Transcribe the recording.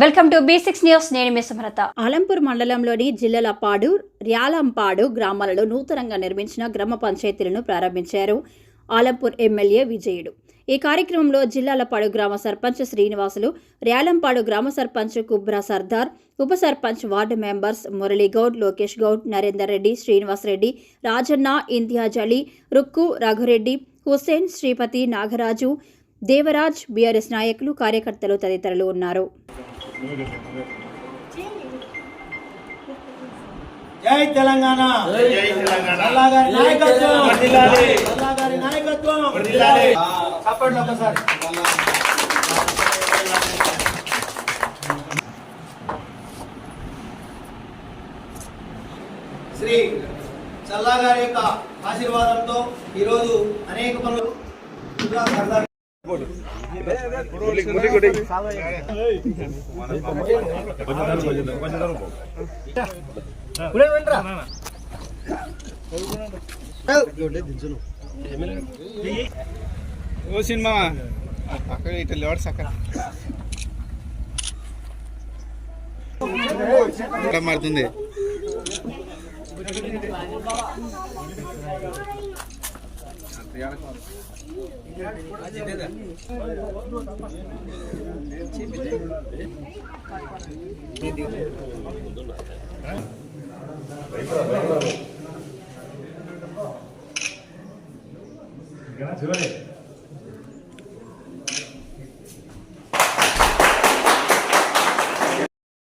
Welcome to B6 news. నేను మీ సమరత. ఆలంపూర్ మండలంలోని జిల్లలపాడు, ర్యాలంపాడు గ్రామాలలో నూతనంగా నిర్మించిన గ్రామ పంచాయతీలను ప్రారంభించారు ఆలంపూర్ ఎమ్మెల్యే విజయుడు. ఈ కార్యక్రమంలో జిల్లాలపాడు గ్రామ సర్పంచ్ శ్రీనివాసులు, ర్యాలంపాడు గ్రామ సర్పంచ్ కుబ్రా సర్దార్, ఉప sarpanch ward members Murali Goud, Lokesh Goud, Narender Reddy, Srinivas Reddy, Rajanna, Imtiaz Ali, Rukku, Raghu Reddy, Hussain, Sripathi, Nagaraju, Devaraj, BRS నాయకులు, కార్యకర్తలు తదితరులు ఉన్నారు. జై తెలంగాణ. జై తెలంగాణ. అల్లాగారి నాయకత్వం వర్ధిల్లాలి. అల్లాగారి నాయకత్వం వర్ధిల్లాలి. చప్పట్లు ఒకసారి. శ్రీ చల్లాగారి యొక్క ఆశీర్వాదంతో ఈరోజు అనేక పనులు సర్దార్ సినిమా అక్కడ ఇటు లేవాడు సక్క మారుతుంది. Gracias.